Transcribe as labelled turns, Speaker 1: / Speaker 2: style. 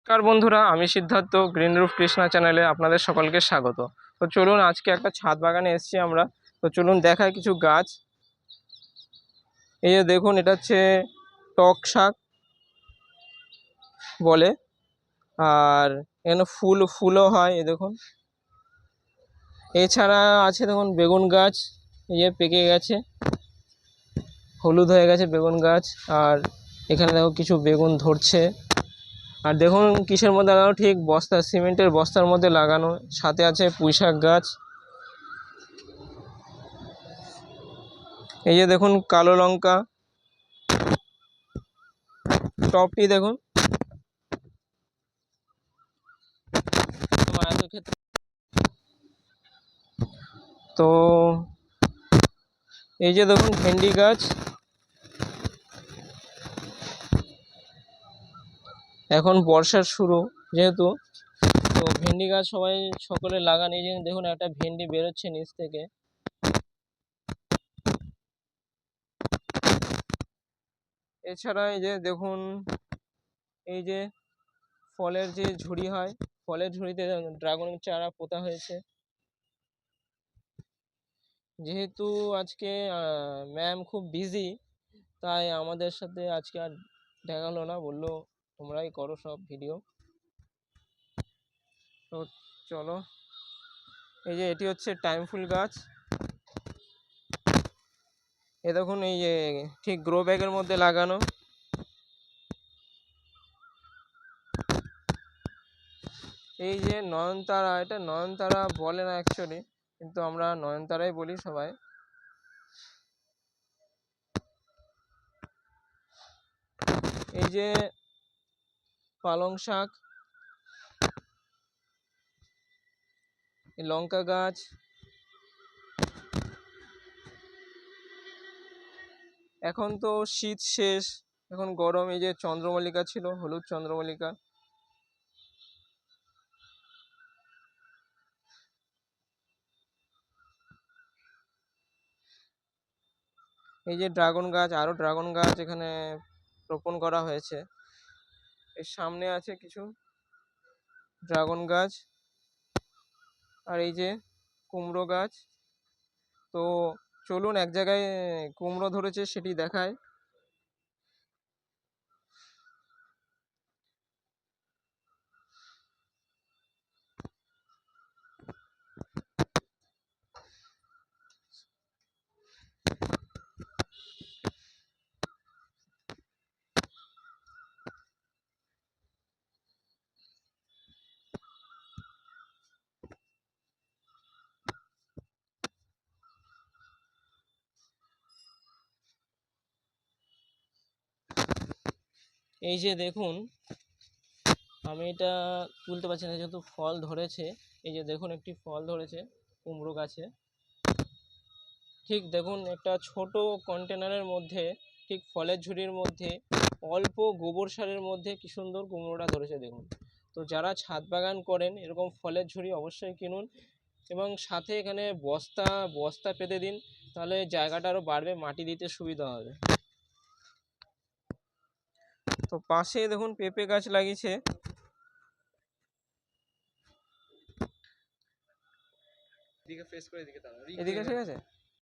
Speaker 1: নমস্কার বন্ধুরা, আমি সিদ্ধার্থ গ্রিন রুফ কৃষ্ণা চ্যানেলে আপনাদের সকলকে স্বাগত। তো চলুন আজকে একটা ছাদ বাগানে এসেছি আমরা। তো চলুন দেখায় কিছু গাছ। এই যে দেখুন, এটা হচ্ছে টক শাক বলে, আর এখানে ফুলও হয়। এই দেখুন, এছাড়া আছে দেখুন বেগুন গাছ, এই যে পেকে গেছে, হলুদ হয়ে গেছে বেগুন গাছ। আর এখানে দেখো কিছু বেগুন ধরছে। আর দেখুন কিসের মধ্যে লাগানো, ঠিক বস্তা, সিমেন্টের বস্তার মধ্যে লাগানো। সাথে আছে পুঁইশাক গাছ। এই যে দেখুন কালো লঙ্কা, টপটি দেখুন। তো এই যে দেখুন ভেন্ডি গাছ। এখন বর্ষার শুরু যেহেতু, তো ভেন্ডি গাছ সকলে লাগান। এই যে দেখুন একটা ভেন্ডি বেরোচ্ছে নিচ থেকে। এছাড়া এই যে দেখুন, এই যে ফলের যে ঝুড়ি হয়, ফলের ঝুড়িতে ড্রাগন চারা পোতা হয়েছে। যেহেতু আজকে ম্যাম খুব বিজি, তাই আমাদের সাথে আজকে আর দেখা হলো না। বললো তোমরাই করো সব ভিডিও। তো চলো, এই যে এটি হচ্ছে টাইম ফুল গাছ। এ দেখুন, এই যে ঠিক গ্রো ব্যাগের মধ্যে লাগানো। এই যে নয়নতারা, এটা নয়নতারা বলে না অ্যাকচুয়ালি, কিন্তু আমরা নয়নতারাই বলি সবাই। এই যে পালং শাক, লঙ্কা গাছ। এখন তো শীত শেষ, এখন গরম। এই যে চন্দ্রমল্লিকা ছিল, হলুদ চন্দ্রমল্লিকা। এই যে ড্রাগন গাছ, আরো ড্রাগন গাছ এখানে রোপণ করা হয়েছে। এর সামনে আছে কিছু ড্রাগন গাছ। আর এই যে কুমড়ো গাছ। তো চলুন এক জায়গায় কুমড়ো ধরেছে সেটি দেখায়। এই যে দেখুন, আমি এটা তুলতে পারছি না যেহেতু ফল ধরেছে। এই যে দেখুন একটি ফল ধরেছে কুমড়ো গাছে। ঠিক দেখুন, একটা ছোট কন্টেনারের মধ্যে, ঠিক ফলের ঝুড়ির মধ্যে, অল্প গোবর সারের মধ্যে কি সুন্দর কুমড়োটা ধরেছে দেখুন। তো যারা ছাদ বাগান করেন এরকম ফলের ঝুড়ি অবশ্যই কিনুন, এবং সাথে এখানে বস্তা বস্তা পেতে দিন, তাহলে জায়গাটা আরও বাড়বে, মাটি দিতে সুবিধা হবে। তো পাশে দেখুন পেঁপে গাছ লাগিয়েছে। এদিকে ঠিক আছে।